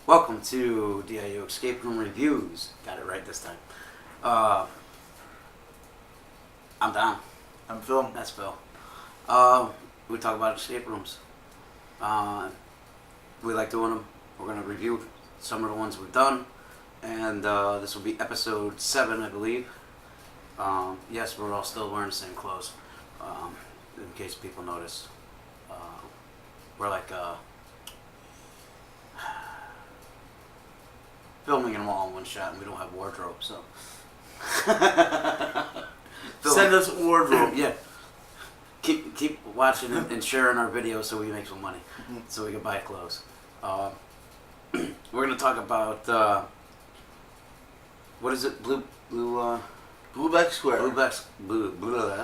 Welcome to DIU Escape Room Reviews. Got it right this time. I'm Don. I'm Phil. That's Phil. We talk about escape rooms. We like doing them. We're going to review some of the ones we've done. And this will be episode 7, I believe. Yes, we're all still wearing the same clothes. In case people notice. We're like... filming them all in one shot, and we don't have wardrobe, so. Send us wardrobe. Yeah. Keep watching and sharing our videos so we can make some money, so we can buy clothes. We're gonna talk about what is it? Blueback Square. That's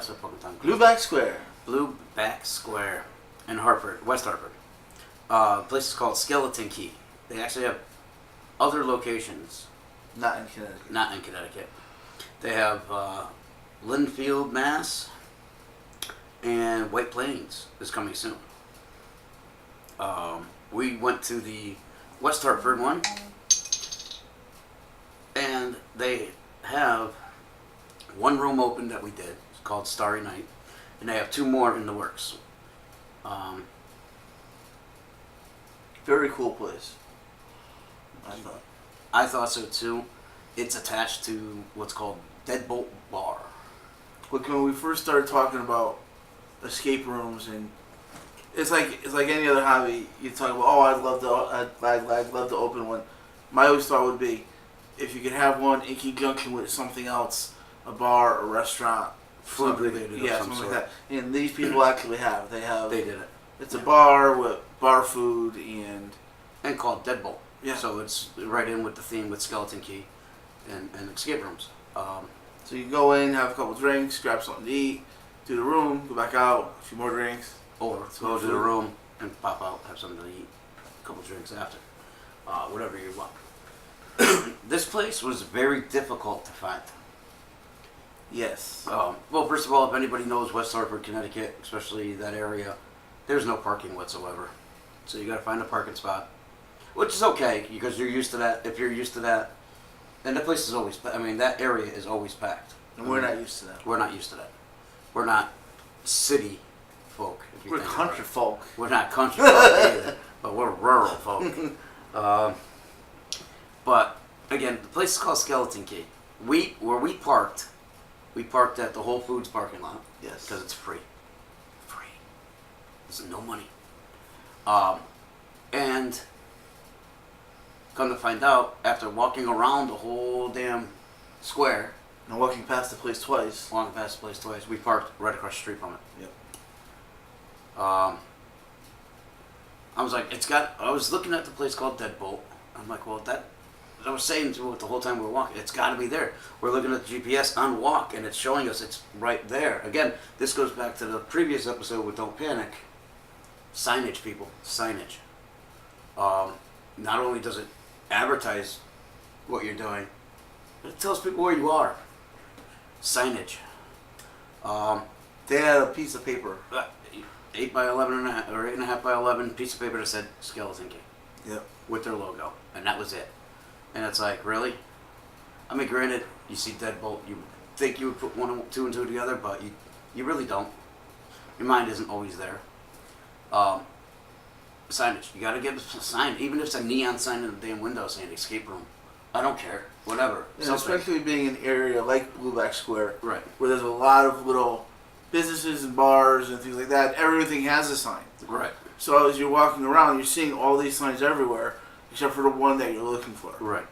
a fucking tongue. Blueback Square. Blueback Square in Hartford, West Hartford. The place is called Skeleton Key. They actually have other locations. Not in Connecticut. Not in Connecticut. They have Linfield, Mass. And White Plains is coming soon. We went to the West Hartford one. And they have one room open that we did. It's called Starry Night. And they have 2 more in the works. Very cool place. I thought so too. It's attached to what's called Deadbolt Bar. Look, when we first started talking about escape rooms, and it's like any other hobby, you talk about, oh, I'd love to open one. My always thought would be, if you could have one in conjunction with something else, a bar, a restaurant, Food related, yeah, something like that. And these people actually have. They did it. It's a bar with bar food and called Deadbolt. Yeah. So it's right in with the theme with Skeleton Key and escape rooms. So you can go in, have a couple drinks, grab something to eat, do the room, go back out, a few more drinks. Or go to the room and pop out, have something to eat, a couple drinks after. Whatever you want. This place was very difficult to find. Yes. Well, first of all, if anybody knows West Hartford, Connecticut, especially that area, there's no parking whatsoever. So you got to find a parking spot. Which is okay, because you're used to that. If you're used to that, and the place is always, that area is always packed. And we're not used to that. We're not used to that. We're not city folk. We're country folk. We're not country folk either, but we're rural folk. But, again, the place is called Skeleton Key. Where we parked at the Whole Foods parking lot. Yes. Because it's free. Free. There's no money. And... come to find out, after walking around the whole damn square, and walking past the place twice, we parked right across the street from it. Yep. I was like, I was looking at the place called Deadbolt. I'm like, well, I was saying to it the whole time we were walking, it's got to be there. We're looking at the GPS on walk, and it's showing us it's right there. Again, this goes back to the previous episode with Don't Panic. Signage, people. Signage. Not only does it advertise what you're doing, but it tells people where you are. Signage. they had a piece of paper. 8 by 11 and a half, or 8.5 by 11 piece of paper that said Skeleton Key. Yep. With their logo, and that was it. And it's like, really? I mean, granted, you see Deadbolt, you think you would put 1 and 2 and 2 together, but you really don't. Your mind isn't always there. Signage. You gotta give a sign, even if it's a neon sign in the damn window saying escape room. I don't care. Whatever. And especially being an area like Blueback Square, right, where there's a lot of little businesses and bars and things like that. Everything has a sign. Right. So as you're walking around, you're seeing all these signs everywhere, except for the one that you're looking for. Right.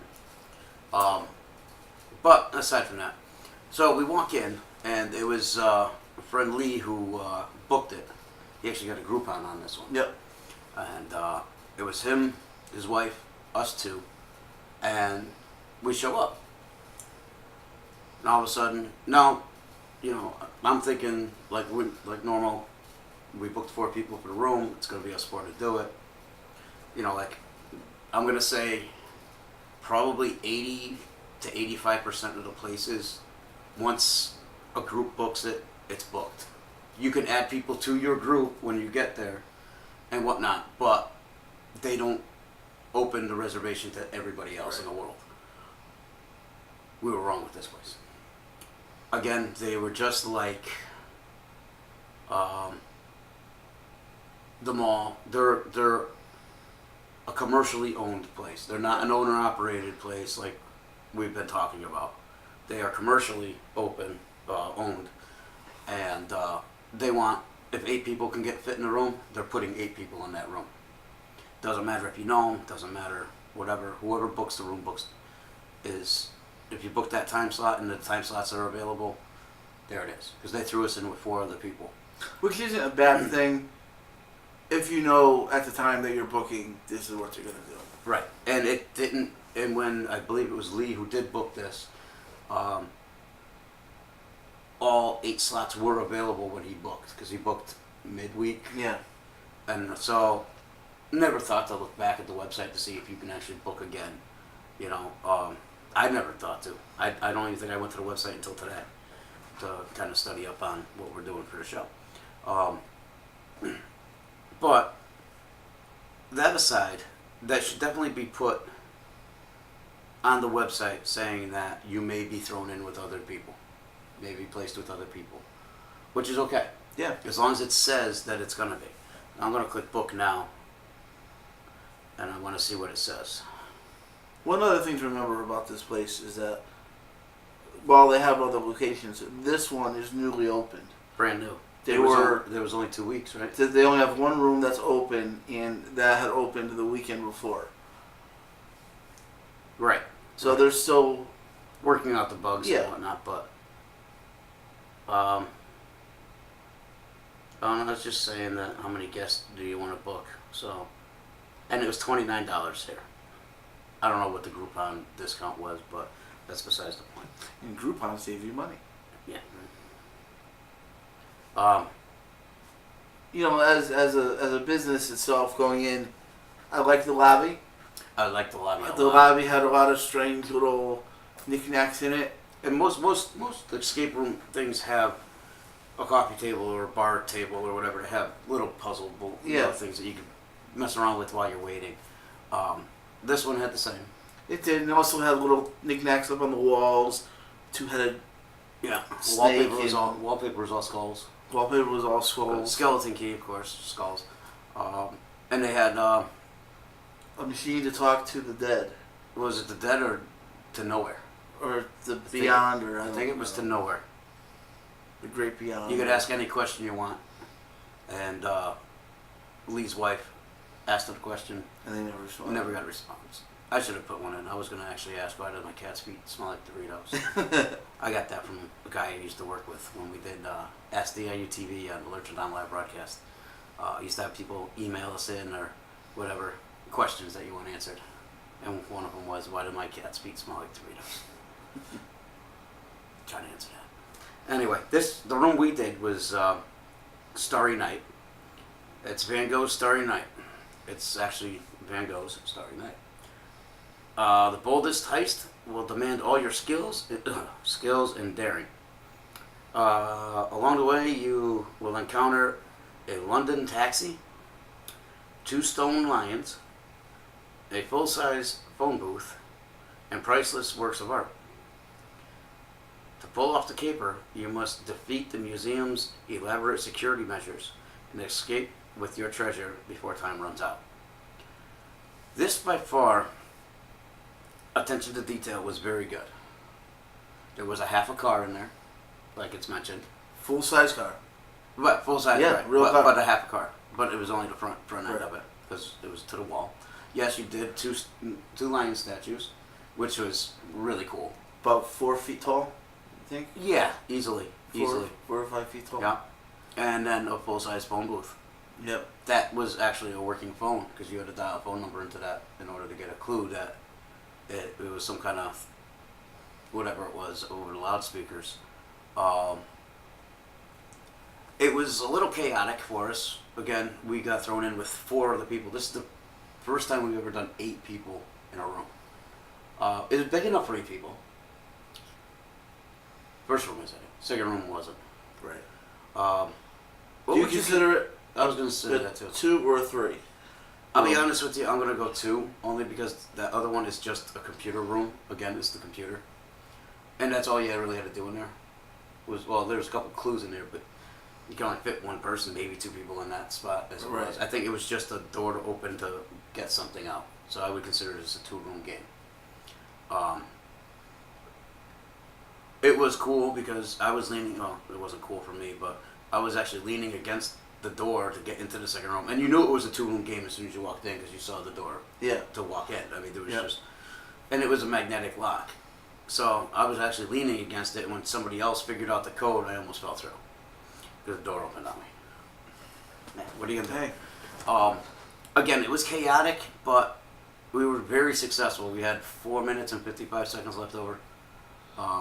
But aside from that, so we walk in, and it was a friend Lee who booked it. He actually got a Groupon on this one. Yep. And it was him, his wife, us two, and we show up. And all of a sudden, I'm thinking like normal. We booked 4 people for the room. It's going to be us 4 to do it. like I'm gonna say probably 80 to 85% of the places, once a group books it, it's booked. You can add people to your group when you get there and whatnot, but they don't open the reservation to everybody else in the world. We were wrong with this place. Again, they were just like the mall. They're a commercially owned place. They're not an owner operated place like we've been talking about. They are commercially owned, and they want, if 8 people can get fit in a room, they're putting 8 people in that room. Doesn't matter if you know them, doesn't matter whatever, whoever books the room books is, if you book that time slot and the time slots are available, there it is. Because they threw us in with 4 other people. Which isn't a bad thing if you know at the time that you're booking, this is what you're going to do. Right. And it didn't, and when I believe it was Lee who did book this, all 8 slots were available when he booked, because he booked midweek. Yeah. And so, never thought to look back at the website to see if you can actually book again. I never thought to. I don't even think I went to the website until today to kind of study up on what we're doing for the show. But that aside, that should definitely be put on the website saying that you may be thrown in with other people, may be placed with other people, which is okay. Yeah. As long as it says that it's going to be. I'm going to click book now, and I want to see what it says. One other thing to remember about this place is that while they have other locations, this one is newly opened. Brand new. There was only 2 weeks, right? They only have one room that's open, and that had opened the weekend before. Right. So right. they're still working out the bugs and whatnot, but I was just saying that how many guests do you want to book? So, and it was $29 here. I don't know what the Groupon discount was, but that's besides the point. And Groupon save you money. Yeah. As a business itself going in, I like the lobby. I like the lobby. The lobby had a lot of strange little knickknacks in it. And most escape room things have a coffee table or a bar table or whatever to have little puzzle things that you can mess around with while you're waiting. This one had the same. It did, and it also had little knickknacks up on the walls. 2-headed snake. Wallpaper was all skulls. Wallpaper was all skulls. Skeleton key, of course, skulls. And they had a machine to talk to the dead. Was it the dead or to nowhere? Or the beyond, I think it was to nowhere. The great beyond. You could ask any question you want. And Lee's wife asked him a question. And they never responded. Never got a response. I should have put one in. I was going to actually ask, why does my cat's feet smell like Doritos? I got that from a guy I used to work with when we did Ask DIU TV on the Lurch On live broadcast. I used to have people email us in or whatever questions that you want answered. And one of them was, why do my cat's feet smell like Doritos? Trying to answer that. Anyway, the room we did was Starry Night. It's Van Gogh's Starry Night. It's actually Van Gogh's Starry Night. The boldest heist will demand all your skills and daring. Along the way, you will encounter a London taxi, 2 stone lions, a full-size phone booth, and priceless works of art. To pull off the caper, you must defeat the museum's elaborate security measures and escape with your treasure before time runs out. This, by far, attention to detail was very good. There was a half a car in there, like it's mentioned. Full-size car. But full-size, right. Real car. But a half a car. But it was only the front end right. of it, because it was to the wall. Yes, you did two lion statues, which was really cool. About 4 feet tall, I think? Yeah, easily. 4 or 5 feet tall. Yeah. And then a full-size phone booth. Yep. That was actually a working phone, because you had to dial a phone number into that in order to get a clue that it was some kind of whatever it was over the loudspeakers. It was a little chaotic for us. Again, we got thrown in with 4 other people. This is first time we've ever done 8 people in a room. It was big enough for 8 people. First room was it. Second room wasn't. Right. What Do you would consider it I was going to say a that too. 2 or a 3? I'll be honest with you, I'm going to go 2, only because that other one is just a computer room. Again, it's the computer. And that's all you really had to do in there. Well, there's a couple clues in there, but you can only fit one person, maybe 2 people in that spot as it Right. was. I think it was just a door to open to get something out. So I would consider it as a 2-room game. It was cool because I was leaning, well, it wasn't cool for me, but I was actually leaning against the door to get into the second room. And you knew it was a 2-room game as soon as you walked in because you saw the door Yeah. to walk in. I mean, there was Yep. just, and it was a magnetic lock. So I was actually leaning against it, and when somebody else figured out the code, I almost fell through because the door opened on me. Man, what are you gonna do? Hey. Again, it was chaotic, but we were very successful. We had 4 minutes and 55 seconds left over.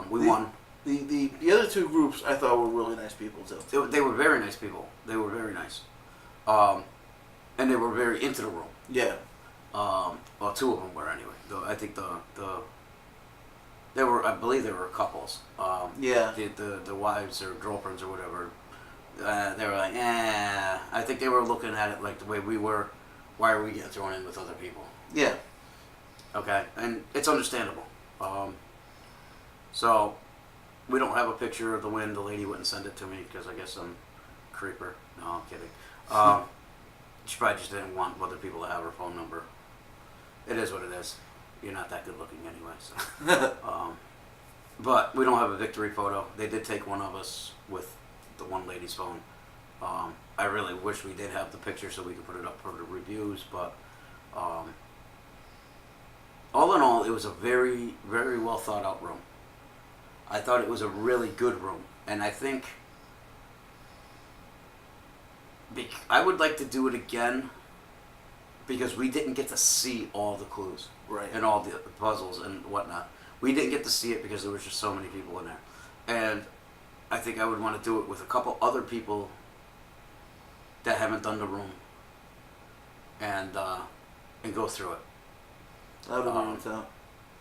We won. The other 2 groups I thought were really nice people too. They were very nice people. They were very nice, and they were very into the room. Yeah. Well, 2 of them were anyway. I think they were. I believe they were couples. Yeah. The wives or girlfriends or whatever. They were like, I think they were looking at it like the way we were. Why are we getting thrown in with other people? Yeah. Okay, and it's understandable. So, we don't have a picture of the win. The lady wouldn't send it to me because I guess I'm a creeper. No, I'm kidding. She probably just didn't want other people to have her phone number. It is what it is. You're not that good looking anyway. So. But we don't have a victory photo. They did take one of us with the one lady's phone. I really wish we did have the picture so we could put it up for the reviews, but all in all, it was a very, very well thought out room. I thought it was a really good room, and I think I would like to do it again because we didn't get to see all the clues Right. and all the puzzles and whatnot. We didn't get to see it because there was just so many people in there, and I think I would want to do it with a couple other people that haven't done the room and go through it. I would agree with that.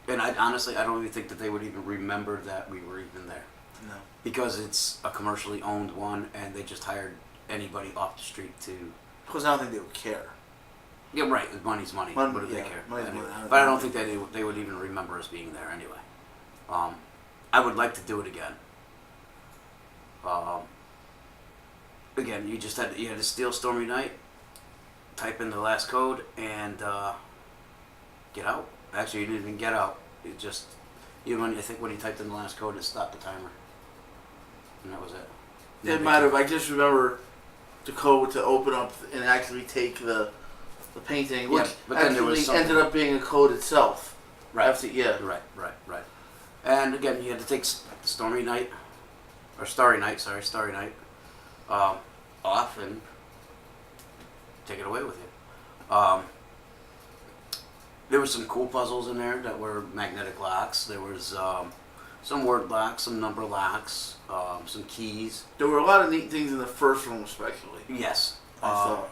And I don't even think that they would even remember that we were even there. No. Because it's a commercially owned one and they just hired anybody off the street to... Because I don't think they would care. Yeah, right. Money's money. What do they yeah, care? money's Anyway. money. But I don't think that they would even remember us being there anyway. I would like to do it again. Again, you had to steal Stormy Night, type in the last code, and get out. Actually, you didn't even get out. It just, I think when you typed in the last code, it stopped the timer. And that was it. It might have. I just remember the code to open up and actually take the painting, which but then there was actually ended up being a code itself. Right. Yeah. Right. And again, you had to take Stormy Night, or Starry Night, off and take it away with you. There were some cool puzzles in there that were magnetic locks. There was some word locks, some number locks, some keys. There were a lot of neat things in the first room, especially. Yes. I thought.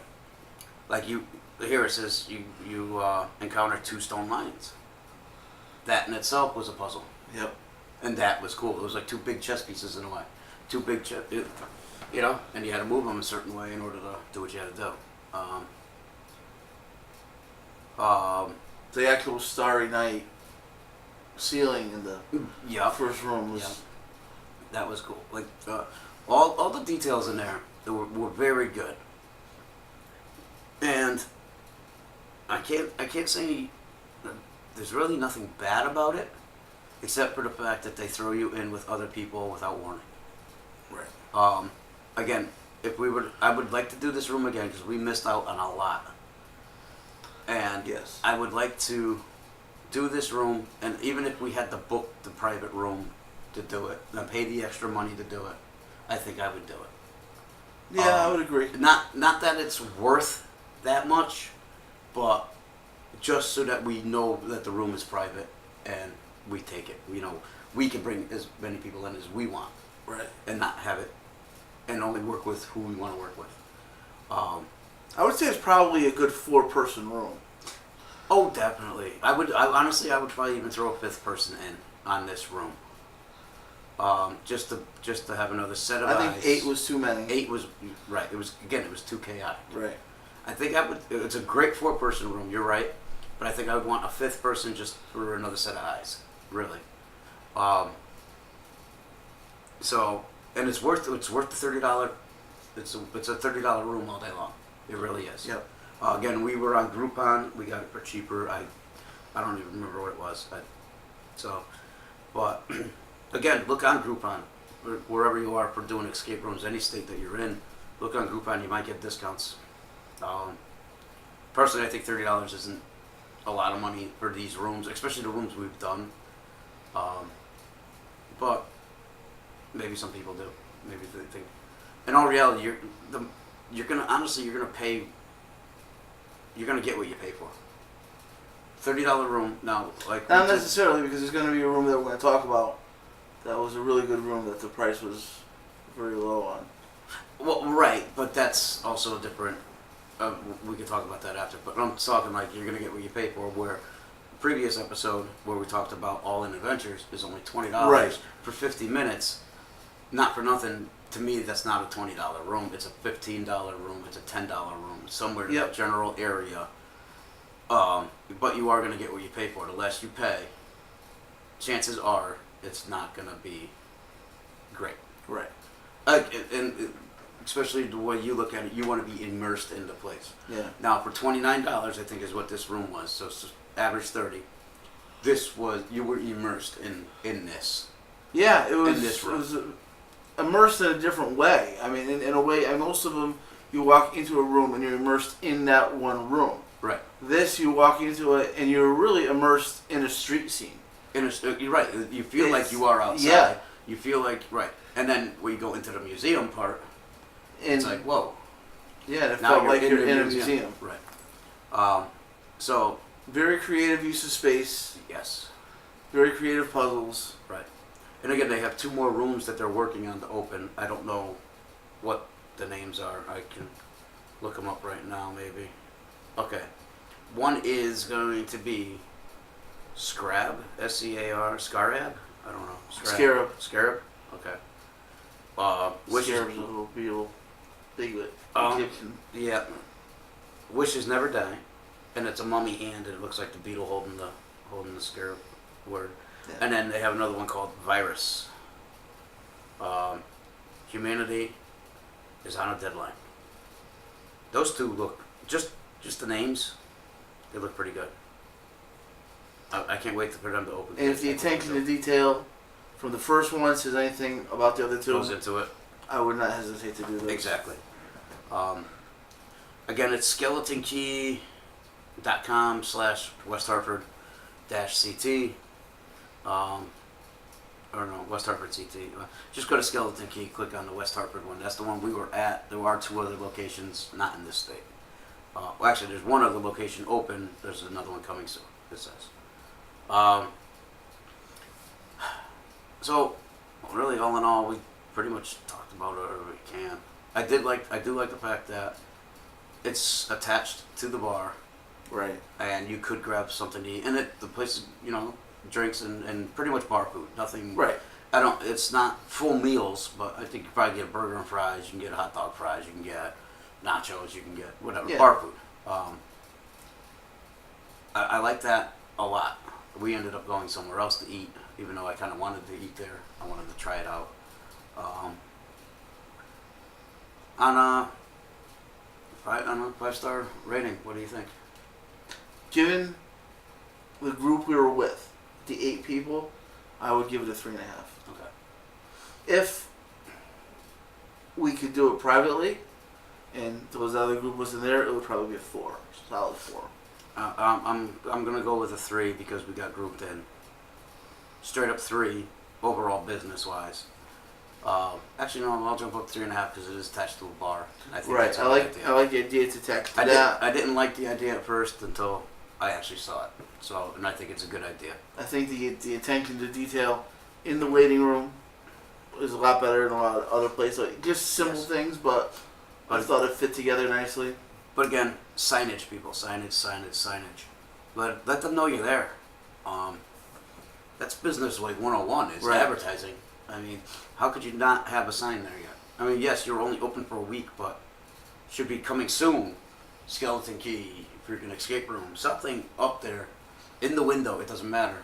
Like here it says you encounter 2 stone lions. That in itself was a puzzle. Yep. And that was cool. It was like 2 big chess pieces in a way. 2 big chess, and you had to move them a certain way in order to do what you had to do. The actual Starry Night ceiling in the first room was... Yeah. That was cool. Like all the details in there were very good. And I can't say there's really nothing bad about it, except for the fact that they throw you in with other people without warning. Right. Again, I would like to do this room again because we missed out on a lot. And yes, I would like to do this room, and even if we had to book the private room to do it, and pay the extra money to do it, I think I would do it. Yeah, I would agree. Not that it's worth that much, but just so that we know that the room is private and we take it. We can bring as many people in as we want. Right. And not have it, and only work with who we want to work with. I would say it's probably a good 4-person room. Oh, definitely. Honestly, I would probably even throw a fifth person in on this room. Just to have another set of eyes. I think 8 was too many. 8 was right. It was too chaotic. Right. I think I would. It's a great 4-person room. You're right, but I think I would want a fifth person just for another set of eyes. Really. So, and it's worth the $30. It's a $30 room all day long. It really is. Yep. Again, we were on Groupon. We got it for cheaper. I don't even remember what it was. But again, look on Groupon, wherever you are for doing escape rooms, any state that you're in. Look on Groupon. You might get discounts. Personally, I think $30 isn't a lot of money for these rooms, especially the rooms we've done. But maybe some people do. Maybe they think. In all reality, you're gonna pay. You're gonna get what you pay for. $30 room now, like not necessarily, because there's going to be a room that we're going to talk about that was a really good room that the price was very low on. Well, right, but that's also a different. We can talk about that after. But I'm talking like you're gonna get what you pay for. Where the previous episode where we talked about All In Adventures is only $20 Right. for 50 minutes. Not for nothing. To me, that's not a $20 room. It's a $15 room. It's a $10 room. Somewhere in that general area. But you are gonna get what you pay for. The less you pay, chances are it's not gonna be great. Right. And especially the way you look at it, you want to be immersed in the place. Yeah. Now, for $29, I think is what this room was. So it's average 30. You were immersed in this. Yeah, it was. In this room. It was immersed in a different way. I mean, in a way, and most of them, you walk into a room and you're immersed in that one room. Right. This, you walk into it and you're really immersed in a street scene. You're right. You feel like you are outside. Yeah. You feel like right. And then when you go into the museum part, And it's like whoa. yeah, it Now felt like you're the in a museum. Right. So Very creative use of space. yes. Very creative puzzles. Right. And again, they have 2 more rooms that they're working on to open. I don't know what the names are. I can look them up right now, maybe. Okay. One is going to be Scrab, S-C-A-R, Scarab? I don't know. Scarab. Scarab? Okay. Scarab's a little beetle. Piglet. Egyptian. Yeah. Wishes Never Die. And it's a mummy hand, and it looks like the beetle holding the scarab word. Yeah. And then they have another one called Virus. Humanity is on a Deadline. Those 2 look, just the names, they look pretty good. I can't wait for them to open. And if the attention to detail from the first one says anything about the other 2, goes into it. I would not hesitate to do those. Exactly. Again, it's skeletonkey.com/West Hartford-CT. Or no, West Hartford CT. Just go to Skeleton Key, click on the West Hartford one. That's the one we were at. There are 2 other locations, not in this state. Well, actually, there's one other location open. There's another one coming soon, it says. So, really, all in all, we pretty much talked about whatever we can. I do like the fact that it's attached to the bar, Right. and you could grab something to eat. And the place, drinks and pretty much bar food. Nothing. Right. It's not full meals, but I think you probably get a burger and fries. You can get hot dog fries. You can get nachos. You can get whatever bar food. I like that a lot. We ended up going somewhere else to eat, even though I kind of wanted to eat there. I wanted to try it out. On a 5-star rating, what do you think? Given the group we were with, the 8 people, I would give it a 3.5. Okay. If we could do it privately, and those other group was in there, it would probably be a 4, solid 4. I'm gonna go with a 3 because we got grouped in. Straight up 3 overall business wise. Actually, no, I'll jump up 3.5 because it is attached to a bar. I think Right. that's a I good like idea. I like the idea it's attached to that. I didn't like the idea at first until I actually saw it. So, and I think it's a good idea. I think the attention to detail in the waiting room is a lot better than a lot of other places. Like, just simple things, but I thought it fit together nicely. But again, signage, people, signage. but let them know you're there. That's business like 101 is Right. advertising. I mean, how could you not have a sign there yet? I mean, yes, you're only open for a week, but should be coming soon. Skeleton key, freaking escape room, something up there in the window. It doesn't matter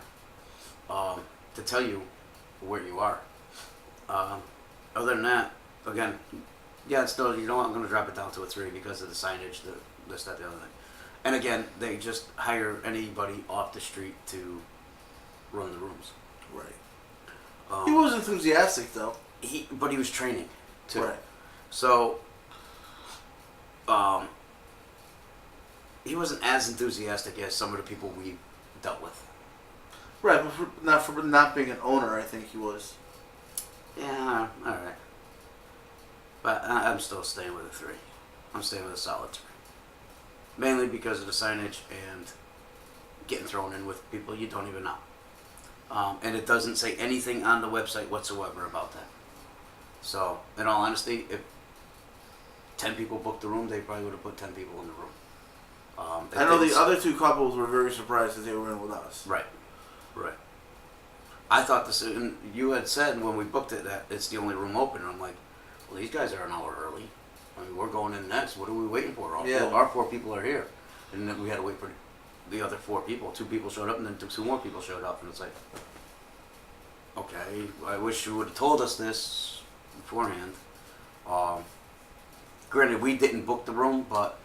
to tell you where you are. Other than that, again, yeah, it's still, you know what, I'm going to drop it down to a 3 because of the signage, this, that, the other thing. And again, they just hire anybody off the street to run the rooms. Right. He was enthusiastic though. But he was training too. Right. So, he wasn't as enthusiastic as some of the people we dealt with. Right, but for not being an owner, I think he was. Yeah, all right. But I'm still staying with a 3. I'm staying with a solid 3. Mainly because of the signage and getting thrown in with people you don't even know. And it doesn't say anything on the website whatsoever about that. So, in all honesty, if 10 people booked the room, they probably would have put 10 people in the room. I know the other 2 couples were very surprised that they were in with us. Right, right. I thought this, and you had said when we booked it that it's the only room open. And I'm like, well, these guys are an hour early. I mean, we're going in next. What are we waiting for? Our 4 people are here. And then we had to wait for the other 4 people. 2 people showed up, and then 2 more people showed up. And it's like, okay, I wish you would have told us this beforehand. Granted, we didn't book the room, but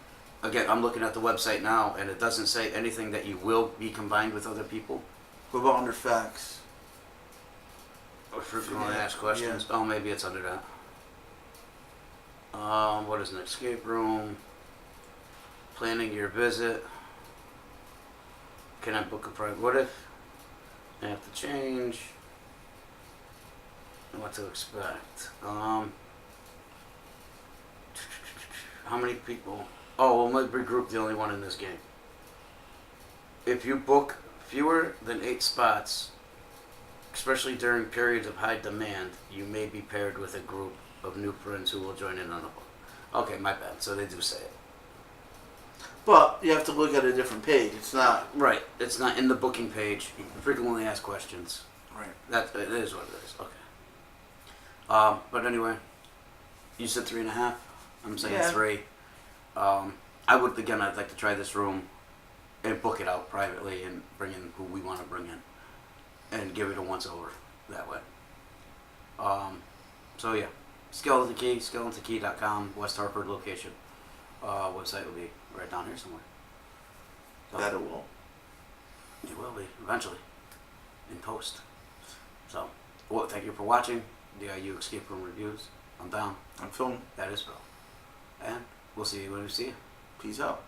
again, I'm looking at the website now, and it doesn't say anything that you will be combined with other people. What about under facts? If you're going to ask questions, oh, maybe it's under that. What is an escape room? Planning your visit. Can I book a private? What if I have to change? What to expect? How many people? Oh, well, my group the only one in this game. If you book fewer than 8 spots, especially during periods of high demand, you may be paired with a group of new friends who will join in on a book. Okay, my bad. So they do say it. But you have to look at a different page. It's not Right. It's not in the booking page. Frequently asked questions. right. That it is what it is. Okay. But anyway, you said 3.5. I'm saying Yeah. 3. I would again. I'd like to try this room and book it out privately and bring in who we want to bring in, and give it a once over that way. So yeah, Skeleton Key, SkeletonKey.com, West Hartford location. Website will be right down here somewhere. So, That it will. it will be eventually in post. So, well, thank you for watching DIU Escape Room Reviews. I'm down. I'm filming. That is Phil. And we'll see you when we see you. Peace out.